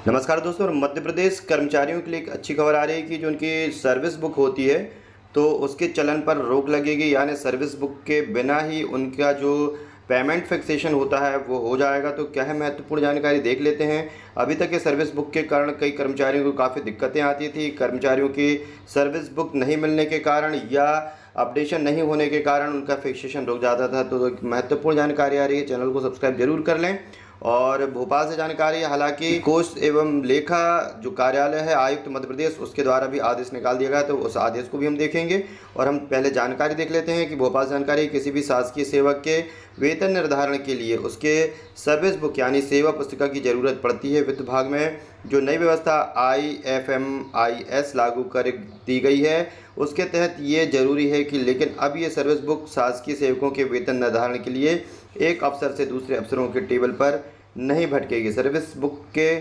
नमस्कार दोस्तों। मध्य प्रदेश कर्मचारियों के लिए एक अच्छी खबर आ रही है कि जो उनकी सर्विस बुक होती है तो उसके चलन पर रोक लगेगी, यानी सर्विस बुक के बिना ही उनका जो पेमेंट फिक्सेशन होता है वो हो जाएगा। तो क्या है महत्वपूर्ण जानकारी देख लेते हैं। अभी तक ये सर्विस बुक के कारण कई कर्मचारियों को काफ़ी दिक्कतें आती थी। कर्मचारियों की सर्विस बुक नहीं मिलने के कारण या अपडेशन नहीं होने के कारण उनका फिक्सेशन रुक जाता था। तो एक महत्वपूर्ण जानकारी आ रही है, चैनल को सब्सक्राइब जरूर कर लें। और भोपाल से जानकारी है, हालांकि कोष एवं लेखा जो कार्यालय है आयुक्त मध्य प्रदेश, उसके द्वारा भी आदेश निकाल दिया गया, तो उस आदेश को भी हम देखेंगे। और हम पहले जानकारी देख लेते हैं कि भोपाल जानकारी किसी भी शासकीय सेवक के वेतन निर्धारण के लिए उसके सर्विस बुक यानी सेवा पुस्तिका की ज़रूरत पड़ती है। वित्त विभाग में जो नई व्यवस्था IFMIS लागू कर दी गई है उसके तहत ये जरूरी है कि, लेकिन अब ये सर्विस बुक शासकीय सेवकों के वेतन निर्धारण के लिए एक अफसर से दूसरे अफसरों के टेबल पर नहीं भटकेगी। सर्विस बुक के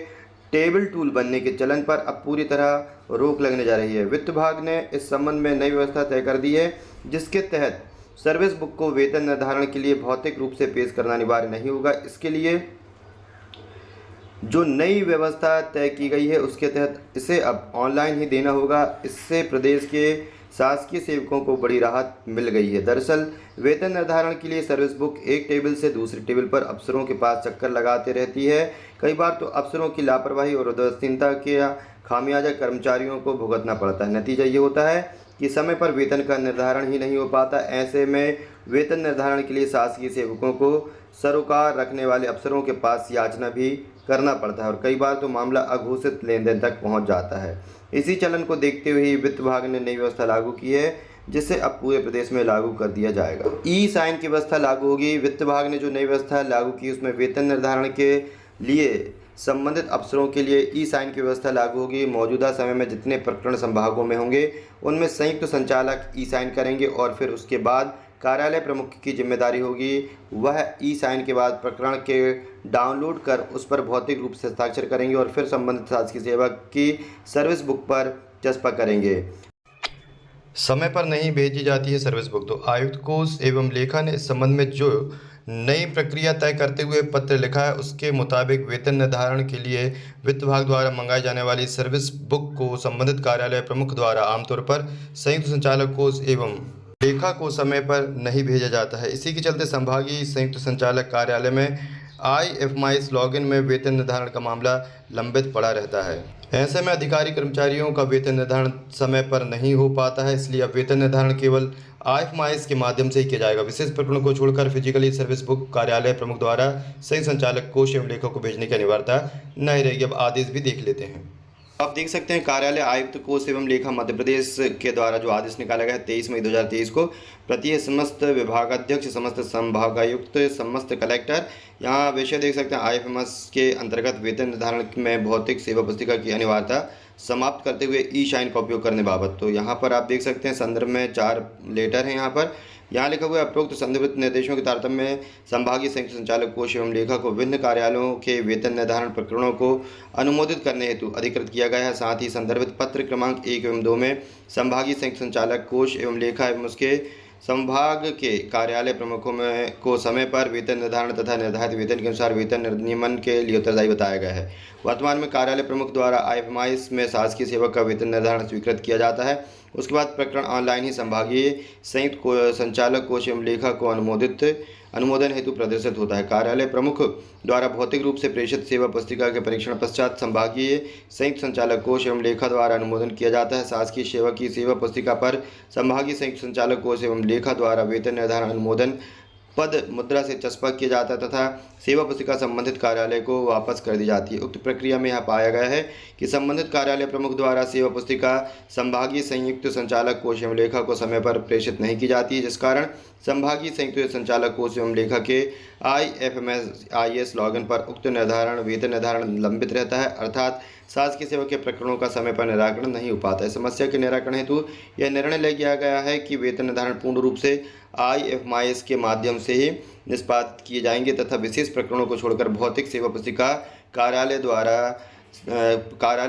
टेबल टूल बनने के चलन पर अब पूरी तरह रोक लगने जा रही है। वित्त विभाग ने इस संबंध में नई व्यवस्था तय कर दी है, जिसके तहत सर्विस बुक को वेतन निर्धारण के लिए भौतिक रूप से पेश करना अनिवार्य नहीं होगा। इसके लिए जो नई व्यवस्था तय की गई है उसके तहत इसे अब ऑनलाइन ही देना होगा। इससे प्रदेश के शासकीय सेवकों को बड़ी राहत मिल गई है। दरअसल वेतन निर्धारण के लिए सर्विस बुक एक टेबल से दूसरे टेबल पर अफसरों के पास चक्कर लगाते रहती है। कई बार तो अफसरों की लापरवाही और उदासीनता के खामियाजा कर्मचारियों को भुगतना पड़ता है। नतीजा ये होता है कि समय पर वेतन का निर्धारण ही नहीं हो पाता। ऐसे में वेतन निर्धारण के लिए शासकीय सेवकों को सरोकार रखने वाले अफसरों के पास याचना भी करना पड़ता है और कई बार तो मामला अघोषित लेन देन तक पहुंच जाता है। इसी चलन को देखते हुए वित्त विभाग ने नई व्यवस्था लागू की है, जिसे अब पूरे प्रदेश में लागू कर दिया जाएगा। ई साइन की व्यवस्था लागू होगी। वित्त विभाग ने जो नई व्यवस्था लागू की उसमें वेतन निर्धारण के लिए संबंधित अफसरों के लिए ई साइन की व्यवस्था लागू होगी। मौजूदा समय में जितने प्रकरण संभागों में होंगे उनमें संयुक्त संचालक ई साइन करेंगे और फिर उसके बाद कार्यालय प्रमुख की जिम्मेदारी होगी वह ई साइन के बाद प्रकरण के डाउनलोड कर उस पर भौतिक रूप से हस्ताक्षर करेंगे और फिर संबंधित शासकीय सेवक की सर्विस बुक पर चस्पा करेंगे। समय पर नहीं भेजी जाती है सर्विस बुक तो आयुक्त कोष एवं लेखा ने इस संबंध में जो नई प्रक्रिया तय करते हुए पत्र लिखा है उसके मुताबिक वेतन निर्धारण के लिए वित्त विभाग द्वारा मंगाई जाने वाली सर्विस बुक को संबंधित कार्यालय प्रमुख द्वारा आमतौर पर संयुक्त संचालक कोष एवं लेखा को समय पर नहीं भेजा जाता है। इसी के चलते संभागीय संयुक्त संचालक कार्यालय में IFMIS लॉगिन में वेतन निर्धारण का मामला लंबित पड़ा रहता है। ऐसे में अधिकारी कर्मचारियों का वेतन निर्धारण समय पर नहीं हो पाता है, इसलिए अब वेतन निर्धारण केवल IFMIS के माध्यम से ही किया जाएगा। विशेष प्रकरणों को छोड़कर फिजिकली सर्विस बुक कार्यालय प्रमुख द्वारा संयुक्त संचालक कोष एवं लेखा को भेजने की अनिवार्यता नहीं रहेगी। अब आदेश भी देख लेते हैं। आप देख सकते हैं कार्यालय आयुक्त कोष एवं लेखा मध्य प्रदेश के द्वारा जो आदेश निकाला गया है 23 मई 2023 को, प्रति समस्त विभागाध्यक्ष, समस्त संभागायुक्त, समस्त कलेक्टर, यहाँ विषय देख सकते हैं IFMIS के अंतर्गत वेतन निर्धारण में भौतिक सेवा पुस्तिका की अनिवार्यता समाप्त करते हुए ई साइन का उपयोग करने बाबत। तो यहाँ पर आप देख सकते हैं संदर्भ में 4 लेटर हैं। यहाँ लिखा हुआ है उपरोक्त संदर्भित निर्देशों के तारतम्य में संभागीय संयुक्त संचालक कोष एवं लेखा को विभिन्न कार्यालयों के वेतन निर्धारण प्रकरणों को अनुमोदित करने हेतु अधिकृत किया गया है। साथ ही संदर्भित पत्र क्रमांक 1 एवं 2 में संभागीय संयुक्त संचालक कोष एवं लेखा एवं उसके संभाग के कार्यालय प्रमुखों में को समय पर वेतन निर्धारण तथा निर्धारित वेतन के अनुसार वेतन नियमन के लिए उत्तरदायी बताया गया है। वर्तमान में कार्यालय प्रमुख द्वारा IFMIS में शासकीय सेवक का वेतन निर्धारण स्वीकृत किया जाता है। उसके बाद प्रकरण ऑनलाइन ही संभागीय संयुक्त संचालक कोष एवं लेखा को अनुमोदन हेतु प्रदर्शित होता है। कार्यालय प्रमुख द्वारा भौतिक रूप से प्रेषित सेवा पुस्तिका के परीक्षण पश्चात संभागीय संयुक्त संचालक कोष एवं लेखा द्वारा अनुमोदन किया जाता है। शासकीय सेवक की सेवा पुस्तिका पर संभागीय संयुक्त संचालक कोष एवं लेखा द्वारा वेतन निर्धारण अनुमोदन पद मुद्रा से चस्पा किया जाता है तथा सेवा पुस्तिका संबंधित कार्यालय को वापस कर दी जाती है। उक्त प्रक्रिया में यह पाया गया है कि संबंधित कार्यालय प्रमुख द्वारा सेवा पुस्तिका संभागीय संयुक्त संचालक कोष एवं लेखा को समय पर प्रेषित नहीं की जाती है, जिस कारण संभागीय संयुक्त संचालक कोष एवं लेखा के IFMIS लॉगिन पर उक्त वेतन निर्धारण लंबित रहता है, अर्थात शासकीय सेवा के प्रकरणों का समय पर निराकरण नहीं हो पाता है। समस्या के निराकरण हेतु यह निर्णय लिया गया है कि वेतन निर्धारण पूर्ण रूप से IFMIS के माध्यम से ही निष्पादित किए जाएंगे तथा विशेष प्रकरणों को छोड़कर भौतिक सेवा पुस्तिका कार्यालय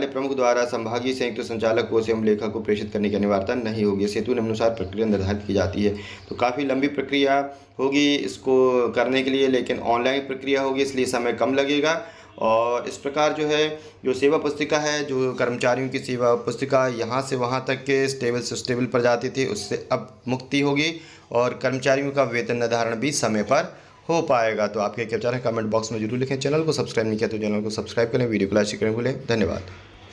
प्रमुख द्वारा संभागीय संयुक्त संचालक कोष एवं लेखा को प्रेषित करने की अनिवार्यता नहीं होगी। इस हेतु निम्नानुसार प्रक्रिया निर्धारित की जाती है। तो काफ़ी लंबी प्रक्रिया होगी इसको करने के लिए, लेकिन ऑनलाइन प्रक्रिया होगी इसलिए समय कम लगेगा और इस प्रकार जो है जो सेवा पुस्तिका है, जो कर्मचारियों की सेवा पुस्तिका यहाँ से वहाँ तक के स्टेबल से स्टेबल पर जाती थी, उससे अब मुक्ति होगी और कर्मचारियों का वेतन निर्धारण भी समय पर हो पाएगा। तो आपके क्या विचार है कमेंट बॉक्स में जरूर लिखें। चैनल को सब्सक्राइब नहीं किया तो चैनल को सब्सक्राइब करें, वीडियो को लाइक करें भूलें। धन्यवाद।